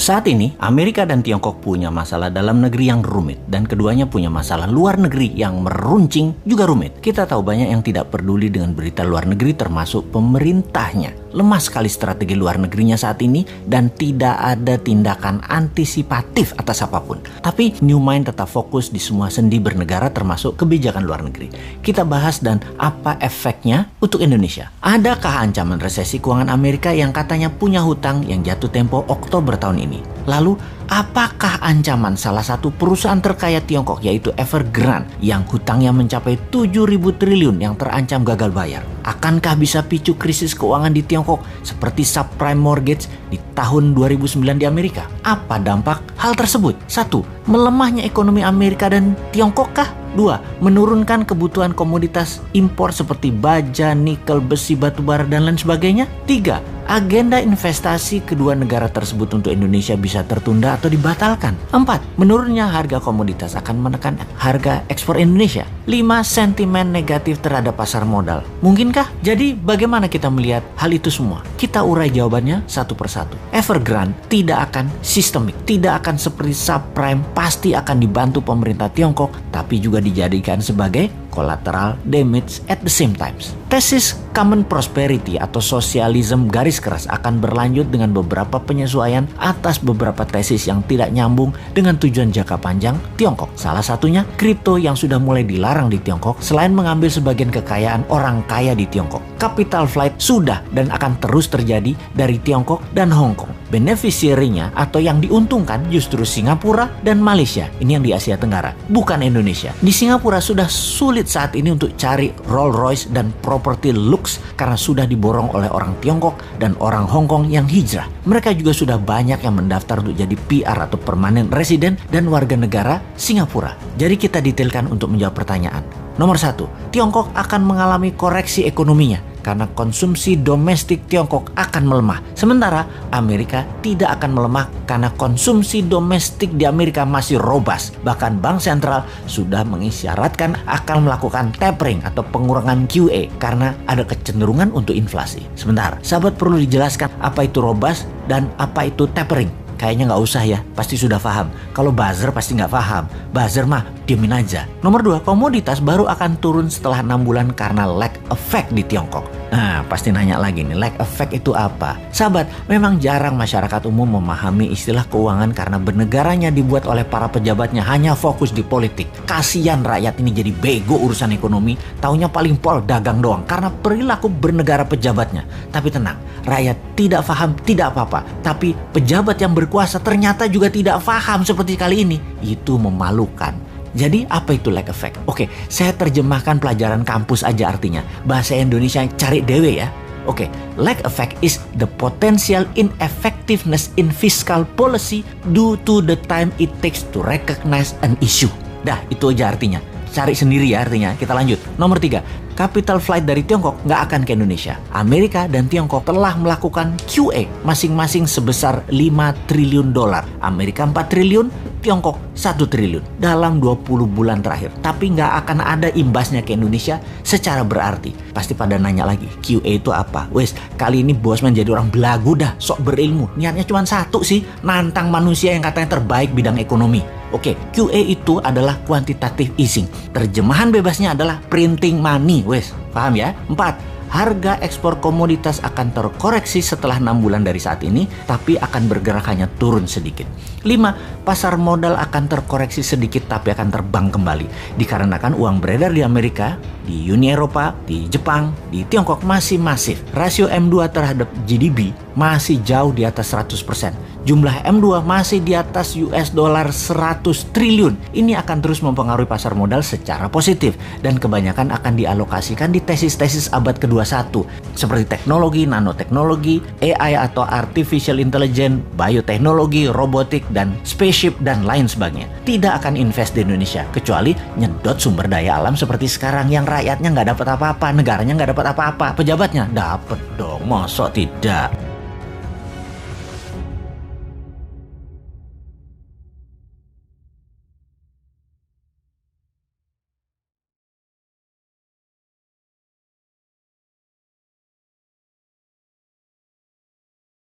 Saat ini, Amerika dan Tiongkok punya masalah dalam negeri yang rumit, dan keduanya punya masalah luar negeri yang meruncing juga rumit. Kita tahu banyak yang tidak peduli dengan berita luar negeri, termasuk pemerintahnya. Lemah sekali strategi luar negerinya saat ini, dan tidak ada tindakan antisipatif atas apapun. Tapi New Mind tetap fokus di semua sendi bernegara, termasuk kebijakan luar negeri. Kita bahas dan apa efeknya untuk Indonesia. Adakah ancaman resesi keuangan Amerika yang katanya punya hutang yang jatuh tempo Oktober tahun ini? Lalu, apakah ancaman salah satu perusahaan terkaya Tiongkok yaitu Evergrande yang hutangnya mencapai 7.000 triliun yang terancam gagal bayar? Akankah bisa picu krisis keuangan di Tiongkok seperti subprime mortgage di tahun 2009 di Amerika? Apa dampak hal tersebut? 1. Melemahnya ekonomi Amerika dan Tiongkok kah? 2. Menurunkan kebutuhan komoditas impor seperti baja, nikel, besi, batubara, dan lain sebagainya? 3. Agenda investasi kedua negara tersebut untuk Indonesia bisa tertunda atau dibatalkan. 4. Menurunnya harga komoditas akan menekan harga ekspor Indonesia. 5. Sentimen negatif terhadap pasar modal. Mungkinkah? Jadi bagaimana kita melihat hal itu semua? Kita urai jawabannya satu persatu. Evergrande tidak akan sistemik, tidak akan seperti subprime, pasti akan dibantu pemerintah Tiongkok, tapi juga dijadikan sebagai collateral damage at the same times. Tesis common prosperity atau sosialisme garis keras akan berlanjut dengan beberapa penyesuaian atas beberapa tesis yang tidak nyambung dengan tujuan jangka panjang Tiongkok. Salah satunya kripto yang sudah mulai dilarang di Tiongkok selain mengambil sebagian kekayaan orang kaya di Tiongkok. Capital flight sudah dan akan terus terjadi dari Tiongkok dan Hong Kong. Beneficiary-nya atau yang diuntungkan justru Singapura dan Malaysia. Ini yang di Asia Tenggara, bukan Indonesia. Di Singapura sudah sulit saat ini untuk cari Rolls Royce dan properti lux karena sudah diborong oleh orang Tiongkok dan orang Hong Kong yang hijrah. Mereka juga sudah banyak yang mendaftar untuk jadi PR atau permanent resident dan warga negara Singapura. Jadi kita detailkan untuk menjawab pertanyaan. Nomor 1, Tiongkok akan mengalami koreksi ekonominya karena konsumsi domestik Tiongkok akan melemah. Sementara Amerika tidak akan melemah karena konsumsi domestik di Amerika masih robust. Bahkan Bank Sentral sudah mengisyaratkan akan melakukan tapering atau pengurangan QE karena ada kecenderungan untuk inflasi. Sebentar, sahabat perlu dijelaskan apa itu robust dan apa itu tapering. Kayaknya nggak usah ya, pasti sudah paham. Kalau buzzer pasti nggak paham. Buzzer mah diemin aja. Nomor 2, komoditas baru akan turun setelah 6 bulan karena lag effect di Tiongkok. Nah, pasti nanya lagi nih, lag effect itu apa? Sahabat, memang jarang masyarakat umum memahami istilah keuangan karena bernegaranya dibuat oleh para pejabatnya hanya fokus di politik. Kasian rakyat ini jadi bego urusan ekonomi, taunya paling pol dagang doang karena perilaku bernegara pejabatnya. Tapi tenang, rakyat tidak paham tidak apa-apa, tapi pejabat yang berkuasa ternyata juga tidak paham seperti kali ini. Itu memalukan. Jadi apa itu lag effect? Oke, saya terjemahkan pelajaran kampus aja artinya. Bahasa Indonesia cari dewe ya. Oke, lag effect is the potential ineffectiveness in fiscal policy due to the time it takes to recognize an issue. Dah, itu aja artinya. Cari sendiri ya artinya. Kita lanjut. Nomor 3, capital flight dari Tiongkok nggak akan ke Indonesia. Amerika dan Tiongkok telah melakukan QE masing-masing sebesar 5 triliun dolar. Amerika 4 triliun, Tiongkok 1 triliun dalam 20 bulan terakhir. Tapi nggak akan ada imbasnya ke Indonesia secara berarti. Pasti pada nanya lagi, QE itu apa? Wes, kali ini Bosman jadi orang belagu dah, sok berilmu. Niatnya cuma satu sih, nantang manusia yang katanya terbaik bidang ekonomi. Oke, QE itu adalah quantitative easing. Terjemahan bebasnya adalah printing money. Wes, paham ya? 4. Harga ekspor komoditas akan terkoreksi setelah 6 bulan dari saat ini, tapi akan bergerak hanya turun sedikit. 5. Pasar modal akan terkoreksi sedikit tapi akan terbang kembali. Dikarenakan uang beredar di Amerika, di Uni Eropa, di Jepang, di Tiongkok masih masif. Rasio M2 terhadap GDP masih jauh di atas 100%. Jumlah M2 masih di atas US dollar 100 triliun. Ini akan terus mempengaruhi pasar modal secara positif dan kebanyakan akan dialokasikan di tesis-tesis abad ke-21 seperti teknologi, nanoteknologi, AI atau artificial intelligence, bioteknologi, robotik, dan spaceship dan lain sebagainya. Tidak akan invest di Indonesia kecuali nyedot sumber daya alam seperti sekarang yang rakyatnya nggak dapat apa-apa, negaranya nggak dapat apa-apa, pejabatnya dapat dong, masa tidak?